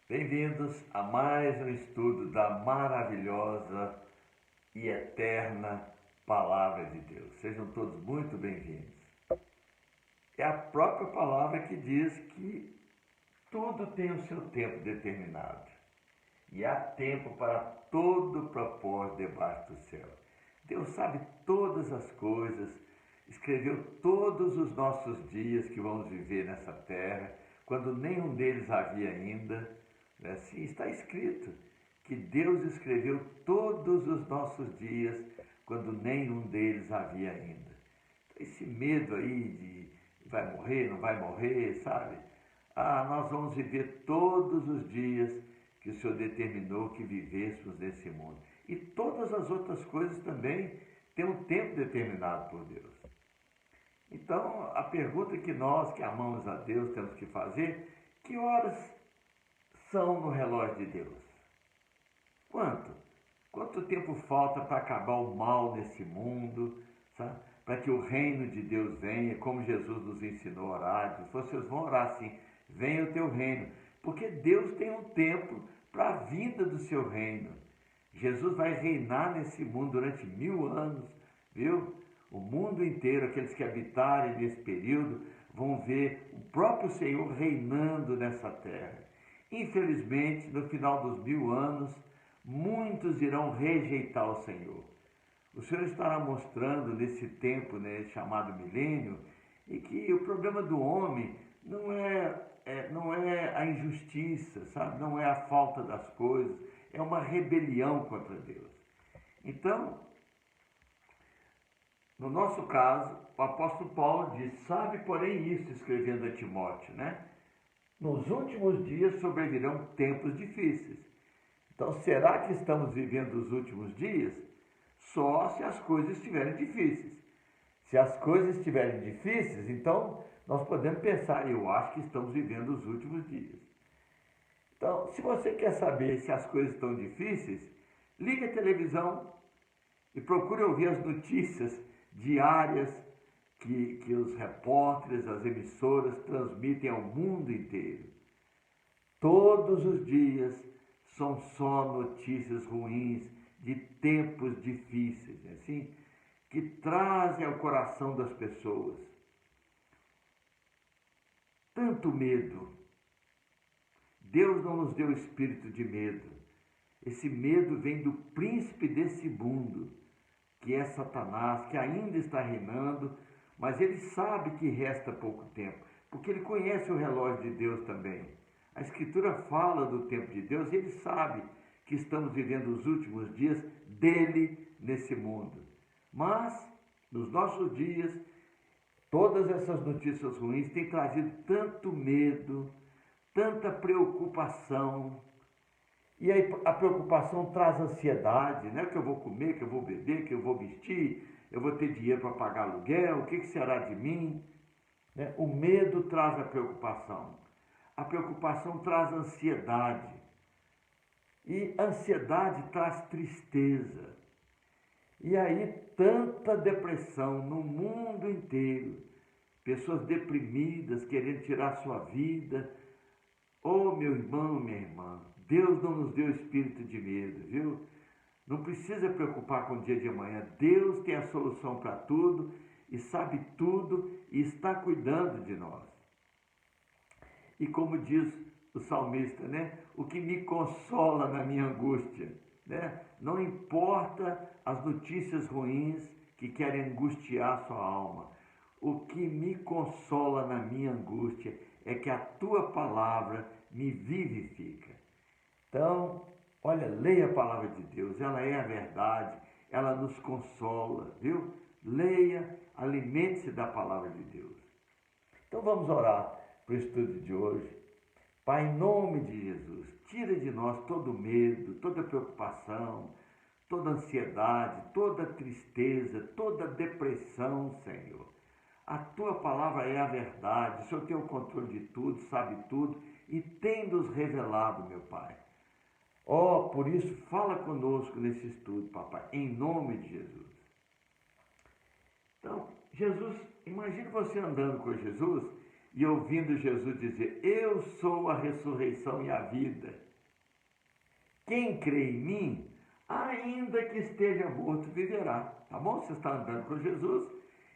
Bem-vindos a mais um estudo da maravilhosa e eterna Palavra de Deus. Sejam todos muito bem-vindos. É a própria palavra que diz que tudo tem o seu tempo determinado. E há tempo para todo propósito debaixo do céu. Deus sabe todas as coisas, escreveu todos os nossos dias que vamos viver nessa terra, quando nenhum deles havia ainda. Assim está escrito, que Deus escreveu todos os nossos dias, quando nenhum deles havia ainda. Esse medo aí de vai morrer, não vai morrer, sabe? Nós vamos viver todos os dias que o Senhor determinou que vivêssemos nesse mundo. E todas as outras coisas também têm um tempo determinado por Deus. Então, a pergunta que nós que amamos a Deus temos que fazer: que horas são no relógio de Deus? Quanto? Quanto tempo falta para acabar o mal nesse mundo, sabe? Para que o reino de Deus venha, como Jesus nos ensinou a orar. Vocês vão orar assim: venha o teu reino. Porque Deus tem um tempo para a vinda do seu reino. Jesus vai reinar nesse mundo durante 1000 anos, viu? O mundo inteiro, aqueles que habitarem nesse período, vão ver o próprio Senhor reinando nessa terra. Infelizmente, no final dos 1000 anos, muitos irão rejeitar o Senhor. O Senhor estará mostrando nesse tempo, né, chamado milênio, e que o problema do homem não é a injustiça, sabe? Não é a falta das coisas, é uma rebelião contra Deus. Então, no nosso caso, o apóstolo Paulo diz: sabe, porém, isso, escrevendo a Timóteo, né? Nos últimos dias sobrevirão tempos difíceis. Então, será que estamos vivendo os últimos dias? Só se as coisas estiverem difíceis. Se as coisas estiverem difíceis, então nós podemos pensar: eu acho que estamos vivendo os últimos dias. Então, se você quer saber se as coisas estão difíceis, ligue a televisão e procure ouvir as notícias diárias que os repórteres, as emissoras transmitem ao mundo inteiro. Todos os dias são só notícias ruins de tempos difíceis, assim, que trazem ao coração das pessoas tanto medo. Deus não nos deu espírito de medo. Esse medo vem do príncipe desse mundo, que é Satanás, que ainda está reinando, mas ele sabe que resta pouco tempo, porque ele conhece o relógio de Deus também. A Escritura fala do tempo de Deus e ele sabe que estamos vivendo os últimos dias dele nesse mundo. Mas, nos nossos dias, todas essas notícias ruins têm trazido tanto medo, tanta preocupação. E aí a preocupação traz ansiedade, né? O que eu vou comer, o que eu vou beber, o que eu vou vestir, eu vou ter dinheiro para pagar aluguel, o que será de mim? Né? O medo traz a preocupação. A preocupação traz ansiedade. E a ansiedade traz tristeza. E aí tanta depressão no mundo inteiro. Pessoas deprimidas, querendo tirar sua vida. Oh, meu irmão, minha irmã, Deus não nos deu espírito de medo, viu? Não precisa preocupar com o dia de amanhã. Deus tem a solução para tudo e sabe tudo e está cuidando de nós. E como diz o salmista, né? O que me consola na minha angústia, né? Não importa as notícias ruins que querem angustiar sua alma. O que me consola na minha angústia é que a tua palavra me vivifica. Então, olha, leia a palavra de Deus, ela é a verdade, ela nos consola, viu? Leia, alimente-se da palavra de Deus. Então vamos orar para o estudo de hoje. Pai, em nome de Jesus, tira de nós todo medo, toda preocupação, toda ansiedade, toda tristeza, toda depressão, Senhor. A tua palavra é a verdade, o Senhor tem o controle de tudo, sabe tudo e tem nos revelado, meu Pai. Oh, por isso, fala conosco nesse estudo, papai, em nome de Jesus. Então, Jesus, imagine você andando com Jesus e ouvindo Jesus dizer: eu sou a ressurreição e a vida. Quem crê em mim, ainda que esteja morto, viverá. Tá bom? Você está andando com Jesus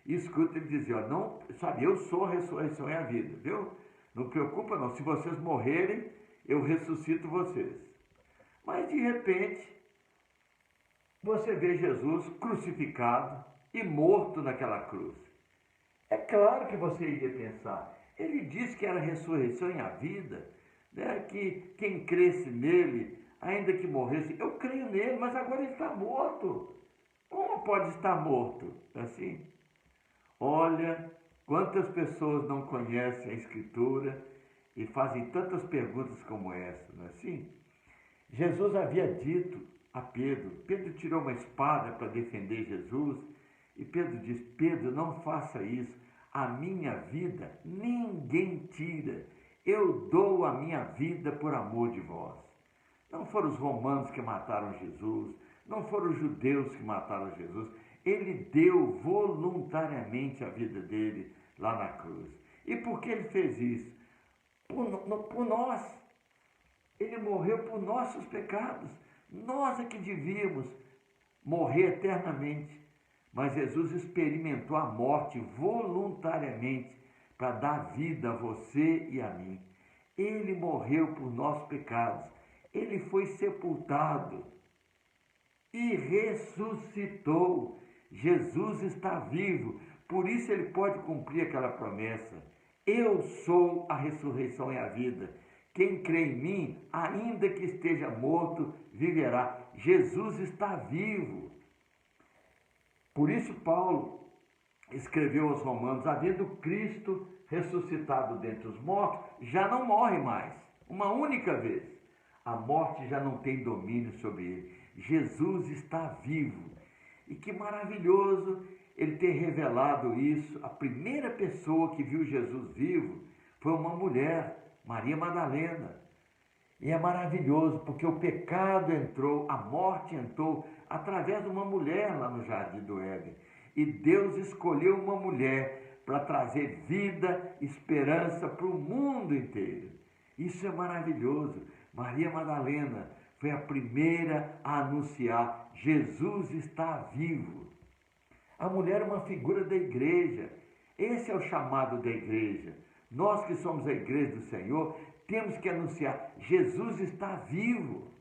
e escuta ele dizer: ó, não, sabe, eu sou a ressurreição e a vida, viu? Não preocupa não, se vocês morrerem, eu ressuscito vocês. Mas de repente, você vê Jesus crucificado e morto naquela cruz. É claro que você iria pensar, ele disse que era a ressurreição e a vida, né? Que quem cresce nele, ainda que morresse, eu creio nele, mas agora ele está morto. Como pode estar morto? Assim? Olha, quantas pessoas não conhecem a Escritura e fazem tantas perguntas como essa, não é assim? Jesus havia dito a Pedro, Pedro tirou uma espada para defender Jesus, e Pedro diz: Pedro, não faça isso, a minha vida ninguém tira, eu dou a minha vida por amor de vós. Não foram os romanos que mataram Jesus, não foram os judeus que mataram Jesus, ele deu voluntariamente a vida dele lá na cruz. E por que ele fez isso? Por nós. Ele morreu por nossos pecados. Nós é que devíamos morrer eternamente. Mas Jesus experimentou a morte voluntariamente para dar vida a você e a mim. Ele morreu por nossos pecados. Ele foi sepultado e ressuscitou. Jesus está vivo, por isso ele pode cumprir aquela promessa. Eu sou a ressurreição e a vida. Quem crê em mim, ainda que esteja morto, viverá. Jesus está vivo. Por isso Paulo escreveu aos Romanos: havendo Cristo ressuscitado dentre os mortos, já não morre mais. Uma única vez. A morte já não tem domínio sobre ele. Jesus está vivo. E que maravilhoso ele ter revelado isso. A primeira pessoa que viu Jesus vivo foi uma mulher, Maria Madalena. E é maravilhoso porque o pecado entrou, a morte entrou através de uma mulher lá no Jardim do Éden. E Deus escolheu uma mulher para trazer vida, esperança para o mundo inteiro. Isso é maravilhoso. Maria Madalena foi a primeira a anunciar: Jesus está vivo. A mulher é uma figura da igreja. Esse é o chamado da igreja. Nós que somos a igreja do Senhor, temos que anunciar: Jesus está vivo.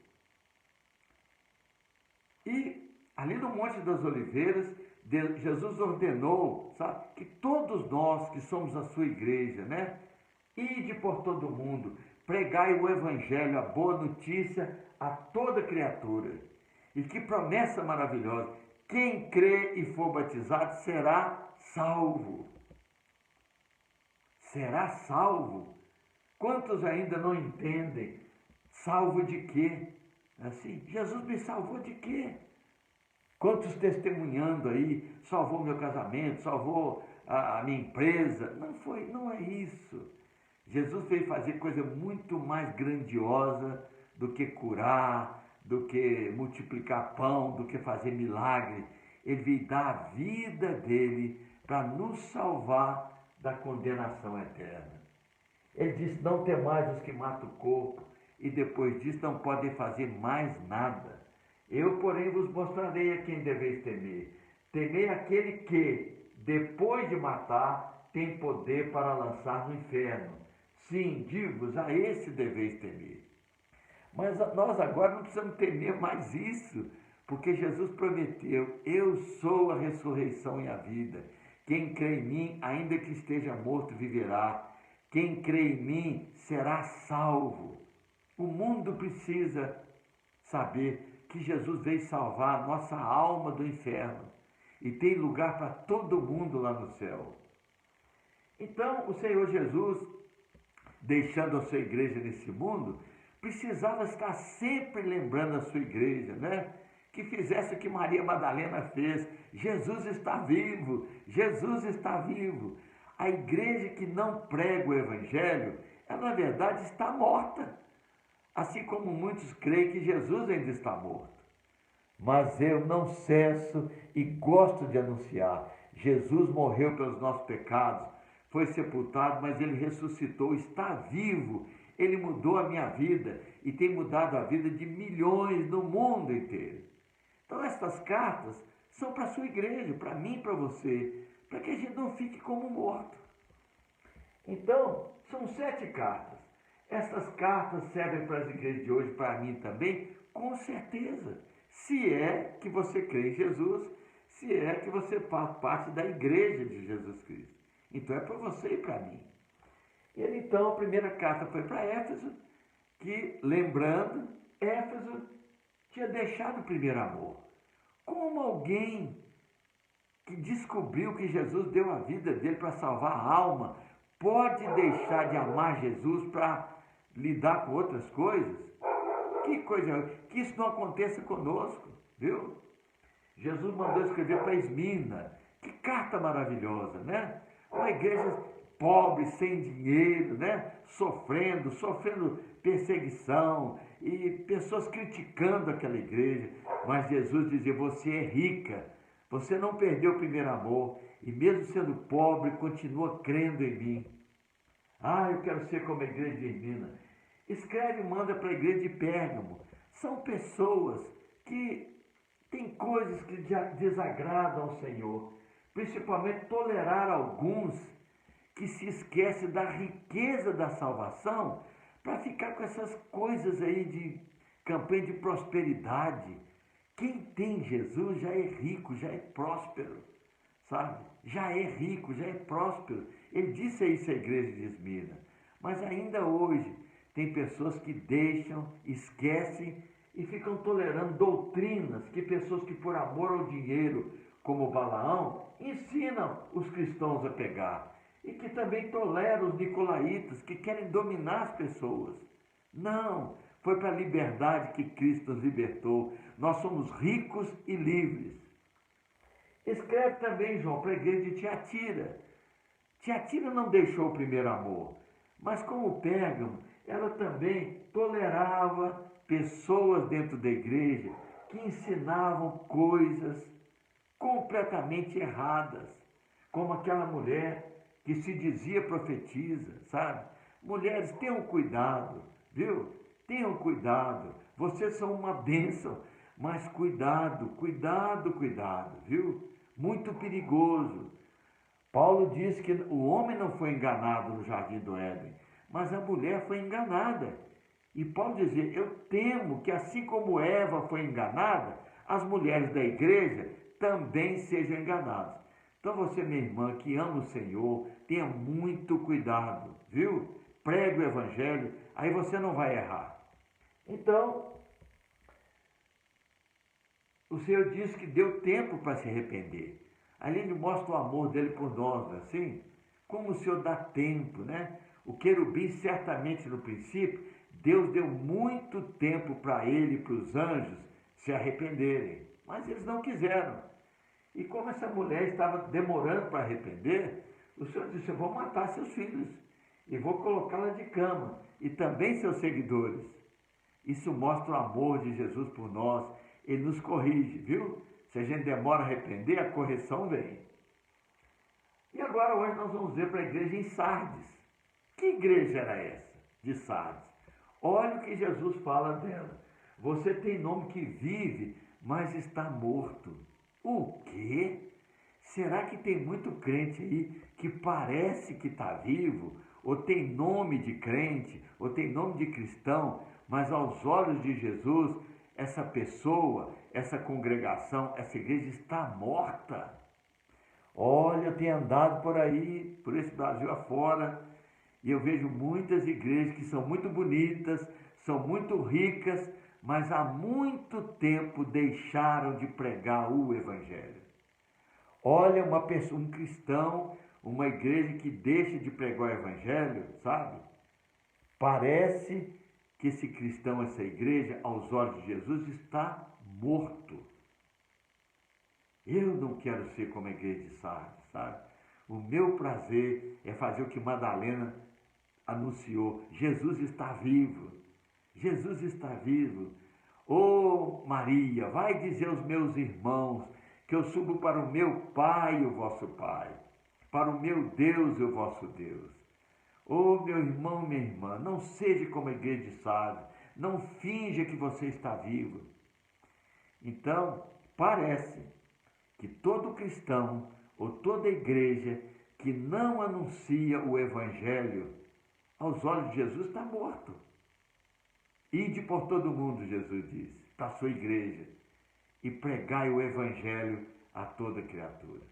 E ali no Monte das Oliveiras, Jesus ordenou, sabe, que todos nós que somos a sua igreja, né? Ide por todo o mundo, pregai o evangelho, a boa notícia a toda criatura. E que promessa maravilhosa! Quem crê e for batizado será salvo. Será salvo. Quantos ainda não entendem? Salvo de quê? Assim, Jesus me salvou de quê? Quantos testemunhando aí, salvou meu casamento, salvou a minha empresa? Não é isso. Jesus veio fazer coisa muito mais grandiosa do que curar, do que multiplicar pão, do que fazer milagre. Ele veio dar a vida dele para nos salvar da condenação eterna. Ele disse: não temais os que matam o corpo, e depois disso não podem fazer mais nada. Eu, porém, vos mostrarei a quem deveis temer. Temei aquele que, depois de matar, tem poder para lançar no inferno. Sim, digo-vos, a esse deveis temer. Mas nós agora não precisamos temer mais isso, porque Jesus prometeu: eu sou a ressurreição e a vida. Quem crê em mim, ainda que esteja morto, viverá. Quem crê em mim será salvo. O mundo precisa saber que Jesus veio salvar a nossa alma do inferno e tem lugar para todo mundo lá no céu. Então, o Senhor Jesus, deixando a sua igreja nesse mundo, precisava estar sempre lembrando a sua igreja, né? Que fizesse o que Maria Madalena fez. Jesus está vivo, Jesus está vivo. A igreja que não prega o evangelho, ela na verdade está morta. Assim como muitos creem que Jesus ainda está morto. Mas eu não cesso e gosto de anunciar: Jesus morreu pelos nossos pecados, foi sepultado, mas ele ressuscitou, está vivo. Ele mudou a minha vida e tem mudado a vida de milhões no mundo inteiro. Então estas cartas são para a sua igreja, para mim e para você, para que a gente não fique como morto. Então, são 7 cartas. Essas cartas servem para as igrejas de hoje, para mim também, com certeza. Se é que você crê em Jesus, se é que você faz parte da igreja de Jesus Cristo. Então é para você e para mim. E então a primeira carta foi para Éfeso, que, lembrando, Éfeso tinha deixado o primeiro amor. Como alguém que descobriu que Jesus deu a vida dele para salvar a alma, pode deixar de amar Jesus para lidar com outras coisas? Que coisa, que isso não aconteça conosco, viu? Jesus mandou escrever para Esmirna. Que carta maravilhosa, né? Uma igreja pobre, sem dinheiro, né? Sofrendo perseguição e pessoas criticando aquela igreja. Mas Jesus dizia: você é rica, você não perdeu o primeiro amor e mesmo sendo pobre, continua crendo em mim. Ah, eu quero ser como a igreja de Esmirna. Escreve e manda para a igreja de Pérgamo. São pessoas que têm coisas que desagradam ao Senhor, principalmente tolerar alguns que se esquecem da riqueza da salvação para ficar com essas coisas aí de campanha de prosperidade. Quem tem Jesus já é rico, já é próspero, sabe? Já é rico, já é próspero. Ele disse isso à igreja de Esmirna. Mas ainda hoje tem pessoas que deixam, esquecem e ficam tolerando doutrinas que pessoas que por amor ao dinheiro, como Balaão, ensinam os cristãos a pegar. E que também toleram os nicolaítas, que querem dominar as pessoas. Não, foi para a liberdade que Cristo nos libertou. Nós somos ricos e livres. Escreve também, João, para a igreja de Tiatira. Tiatira não deixou o primeiro amor, mas como Pérgamo, ela também tolerava pessoas dentro da igreja que ensinavam coisas completamente erradas, como aquela mulher que se dizia profetisa, sabe? Mulheres, tenham cuidado, viu? Tenham cuidado. Vocês são uma bênção, mas cuidado, viu? Muito perigoso. Paulo diz que o homem não foi enganado no jardim do Éden, mas a mulher foi enganada. E Paulo dizia: eu temo que assim como Eva foi enganada, as mulheres da igreja também sejam enganadas. Então você, minha irmã, que ama o Senhor, tenha muito cuidado, viu? Pregue o evangelho, aí você não vai errar. Então, o Senhor disse que deu tempo para se arrepender. Ali ele mostra o amor dele por nós, assim, como o Senhor dá tempo, né? O querubim, certamente no princípio, Deus deu muito tempo para ele e para os anjos se arrependerem, mas eles não quiseram. E como essa mulher estava demorando para arrepender, o Senhor disse: eu vou matar seus filhos e vou colocá-la de cama, e também seus seguidores. Isso mostra o amor de Jesus por nós. Ele nos corrige, viu? Se a gente demora a arrepender, a correção vem. E agora hoje nós vamos ver para a igreja em Sardes. Que igreja era essa de Sardes? Olha o que Jesus fala dela. Você tem nome que vive, mas está morto. O quê? Será que tem muito crente aí que parece que está vivo, ou tem nome de crente, ou tem nome de cristão, mas aos olhos de Jesus, essa pessoa, essa congregação, essa igreja está morta? Olha, eu tenho andado por aí, por esse Brasil afora, e eu vejo muitas igrejas que são muito bonitas, são muito ricas, mas há muito tempo deixaram de pregar o evangelho. Olha, uma pessoa, um cristão, uma igreja que deixa de pregar o evangelho, sabe? Parece que esse cristão, essa igreja, aos olhos de Jesus, está morto. Eu não quero ser como a igreja de Sardes, sabe? O meu prazer é fazer o que Madalena anunciou: Jesus está vivo. Jesus está vivo. Oh Maria, vai dizer aos meus irmãos que eu subo para o meu Pai e o vosso Pai. para o meu Deus e o vosso Deus. Oh, meu irmão, minha irmã, não seja como a igreja de Sardes, não finja que você está vivo. Então, parece que todo cristão ou toda igreja que não anuncia o Evangelho, aos olhos de Jesus está morto. Ide por todo mundo, Jesus disse, para a sua igreja, e pregai o Evangelho a toda criatura.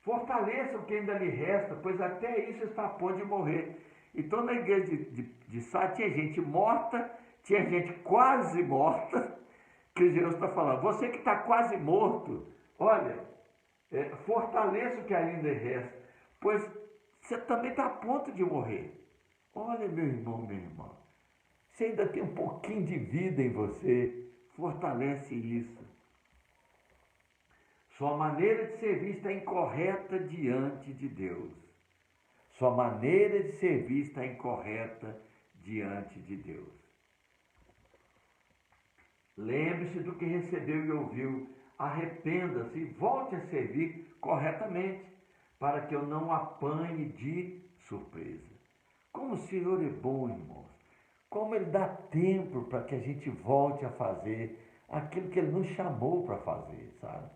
Fortaleça o que ainda lhe resta, pois até isso está a ponto de morrer. Então na igreja de Sardes tinha gente morta, tinha gente quase morta, que Jesus está falando, você que está quase morto, olha, fortaleça o que ainda resta, pois você também está a ponto de morrer. Olha, meu irmão, minha irmã, você ainda tem um pouquinho de vida em você, fortalece isso. Sua maneira de servir está incorreta diante de Deus. Sua maneira de servir está incorreta diante de Deus. Lembre-se do que recebeu e ouviu. Arrependa-se e volte a servir corretamente, para que eu não apanhe de surpresa. Como o Senhor é bom, irmãos. Como Ele dá tempo para que a gente volte a fazer aquilo que Ele nos chamou para fazer, sabe?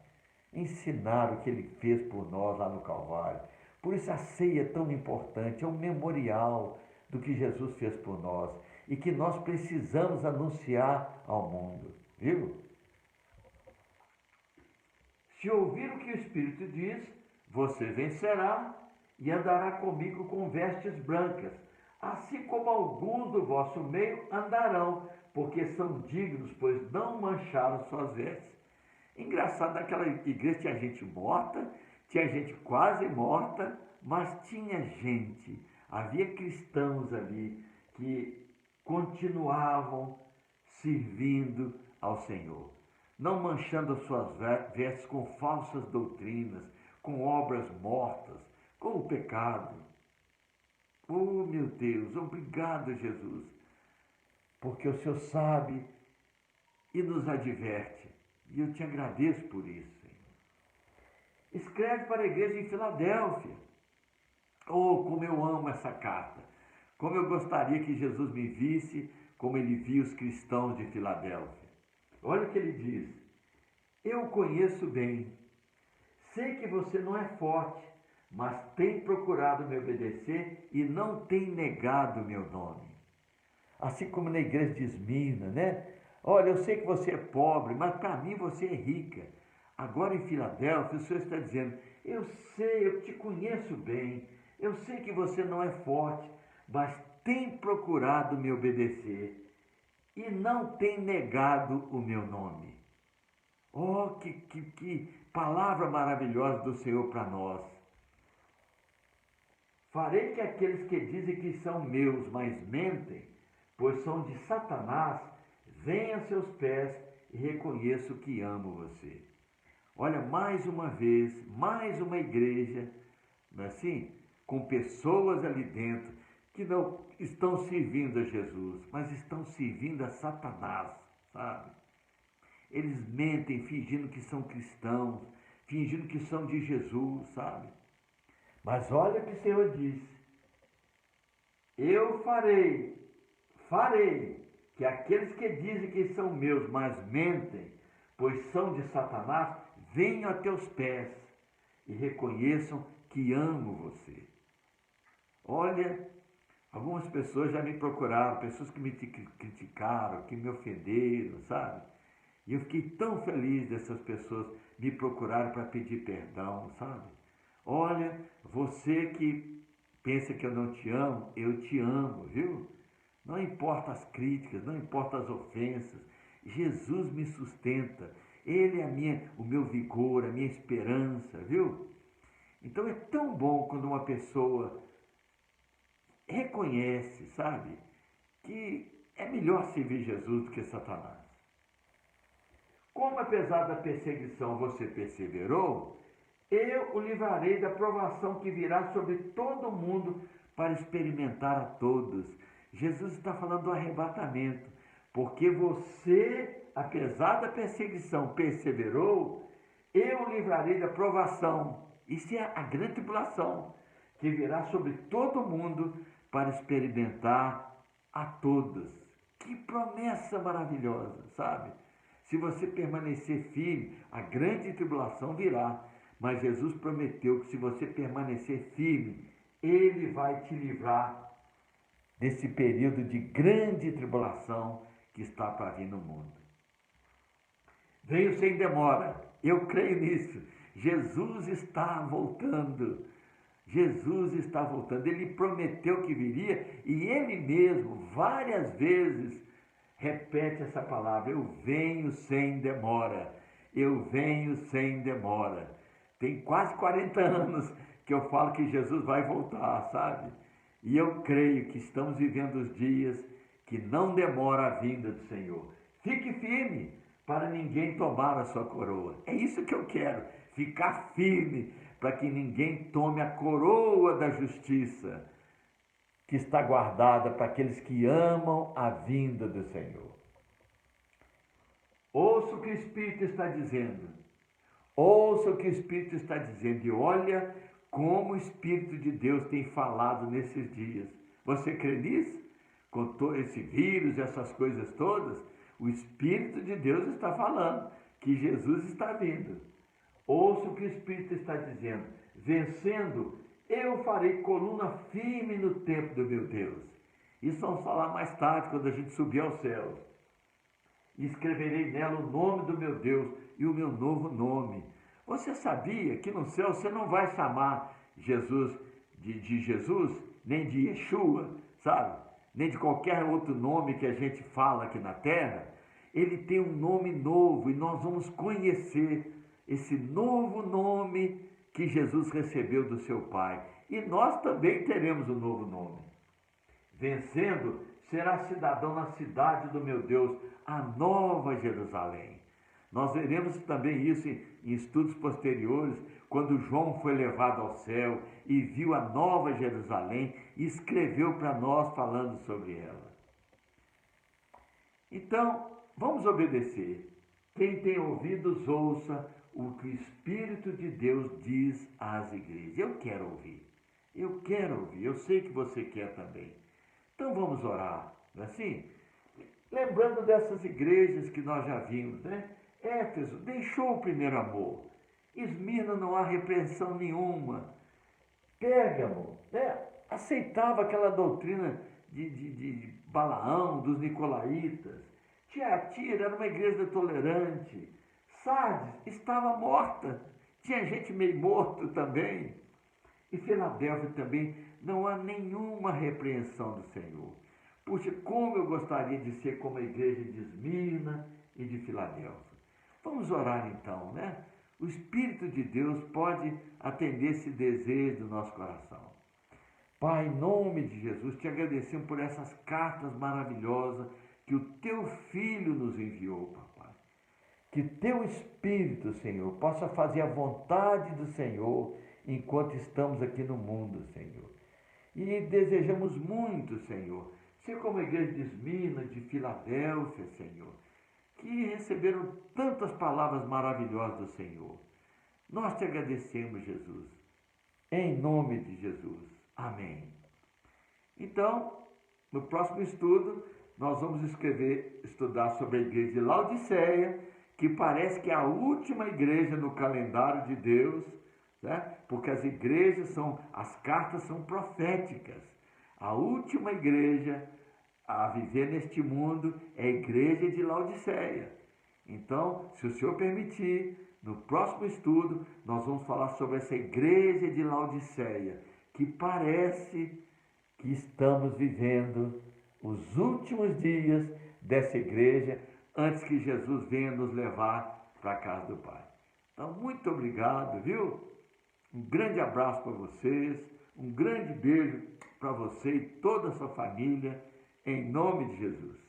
Ensinar o que Ele fez por nós lá no Calvário. Por isso a ceia é tão importante, é um memorial do que Jesus fez por nós e que nós precisamos anunciar ao mundo, viu? Se ouvir o que o Espírito diz, você vencerá e andará comigo com vestes brancas, assim como alguns do vosso meio andarão, porque são dignos, pois não mancharam suas vestes. Engraçado, naquela igreja tinha gente morta, tinha gente quase morta, mas tinha gente, havia cristãos ali que continuavam servindo ao Senhor, não manchando as suas vestes com falsas doutrinas, com obras mortas, com o pecado. Oh, meu Deus, obrigado, Jesus, porque o Senhor sabe e nos adverte. E eu te agradeço por isso, Senhor. Escreve para a igreja em Filadélfia. Oh, como eu amo essa carta. Como eu gostaria que Jesus me visse como ele viu os cristãos de Filadélfia. Olha o que ele diz. Eu conheço bem. Sei que você não é forte, mas tem procurado me obedecer e não tem negado o meu nome. Assim como na igreja de Esmirna, né? Olha, eu sei que você é pobre, mas para mim você é rica. Agora em Filadélfia, o Senhor está dizendo, eu sei, eu te conheço bem, eu sei que você não é forte, mas tem procurado me obedecer e não tem negado o meu nome. Oh, que palavra maravilhosa do Senhor para nós. Farei que aqueles que dizem que são meus, mas mentem, pois são de Satanás, venha a seus pés e reconheço que amo você. Olha, mais uma vez, mais uma igreja, não é assim? Com pessoas ali dentro que não estão servindo a Jesus, mas estão servindo a Satanás, sabe? Eles mentem fingindo que são cristãos, fingindo que são de Jesus, sabe? Mas olha o que o Senhor diz. Eu farei que aqueles que dizem que são meus, mas mentem, pois são de Satanás, venham a teus pés e reconheçam que amo você. Olha, algumas pessoas já me procuraram, pessoas que me criticaram, que me ofenderam, sabe? E eu fiquei tão feliz dessas pessoas me procurarem para pedir perdão, sabe? Olha, você que pensa que eu não te amo, eu te amo, viu? Não importa as críticas, não importa as ofensas, Jesus me sustenta, Ele é o meu vigor, a minha esperança, viu? Então é tão bom quando uma pessoa reconhece, sabe, que é melhor servir Jesus do que Satanás. Como apesar da perseguição você perseverou, eu o livrarei da provação que virá sobre todo mundo para experimentar a todos. Jesus está falando do arrebatamento, porque você, apesar da perseguição, perseverou, eu o livrarei da provação. Isso é a grande tribulação que virá sobre todo mundo para experimentar a todos. Que promessa maravilhosa, sabe? Se você permanecer firme, a grande tribulação virá. Mas Jesus prometeu que se você permanecer firme, Ele vai te livrar desse período de grande tribulação que está para vir no mundo. Venho sem demora, eu creio nisso. Jesus está voltando. Jesus está voltando. Ele prometeu que viria e Ele mesmo, várias vezes, repete essa palavra: eu venho sem demora. Eu venho sem demora. Tem quase 40 anos que eu falo que Jesus vai voltar, sabe? E eu creio que estamos vivendo os dias que não demora a vinda do Senhor. Fique firme para ninguém tomar a sua coroa. É isso que eu quero, ficar firme para que ninguém tome a coroa da justiça que está guardada para aqueles que amam a vinda do Senhor. Ouça o que o Espírito está dizendo. Ouça o que o Espírito está dizendo e olha como o Espírito de Deus tem falado nesses dias. Você crê nisso? Com todo esse vírus, essas coisas todas, o Espírito de Deus está falando que Jesus está vindo. Ouça o que o Espírito está dizendo. Vencendo, eu farei coluna firme no templo do meu Deus. Isso vamos falar mais tarde, quando a gente subir aos céus. E escreverei nela o nome do meu Deus e o meu novo nome. Você sabia que no céu você não vai chamar Jesus de Jesus, nem de Yeshua, sabe? Nem de qualquer outro nome que a gente fala aqui na terra. Ele tem um nome novo e nós vamos conhecer esse novo nome que Jesus recebeu do seu Pai. E nós também teremos um novo nome. Vencendo, será cidadão na cidade do meu Deus, a nova Jerusalém. Nós veremos também isso em estudos posteriores, quando João foi levado ao céu e viu a nova Jerusalém e escreveu para nós falando sobre ela. Então, vamos obedecer. Quem tem ouvidos, ouça o que o Espírito de Deus diz às igrejas. Eu quero ouvir. Eu sei que você quer também. Então vamos orar, não é assim? Lembrando dessas igrejas que nós já vimos, né? Éfeso deixou o primeiro amor. Esmirna não há repreensão nenhuma. Pérgamo, né? Aceitava aquela doutrina de Balaão, dos nicolaítas. Tiatira era uma igreja tolerante. Sardes estava morta. Tinha gente meio morto também. E Filadélfia também não há nenhuma repreensão do Senhor. Puxa, como eu gostaria de ser como a igreja de Esmirna e de Filadélfia. Vamos orar então, né? O Espírito de Deus pode atender esse desejo do nosso coração. Pai, em nome de Jesus, te agradecemos por essas cartas maravilhosas que o teu Filho nos enviou, papai. Que teu Espírito, Senhor, possa fazer a vontade do Senhor enquanto estamos aqui no mundo, Senhor. E desejamos muito, Senhor, ser como a igreja de Esmirna, de Filadélfia, Senhor, que receberam tantas palavras maravilhosas do Senhor. Nós te agradecemos, Jesus, em nome de Jesus. Amém. Então, no próximo estudo, nós vamos estudar sobre a igreja de Laodiceia, que parece que é a última igreja no calendário de Deus, né? Porque as igrejas as cartas são proféticas. A última igreja a viver neste mundo é a igreja de Laodiceia. Então, se o Senhor permitir, no próximo estudo, nós vamos falar sobre essa igreja de Laodiceia, que parece que estamos vivendo os últimos dias dessa igreja, antes que Jesus venha nos levar para a casa do Pai. Então, muito obrigado, viu? Um grande abraço para vocês, um grande beijo para você e toda a sua família, em nome de Jesus.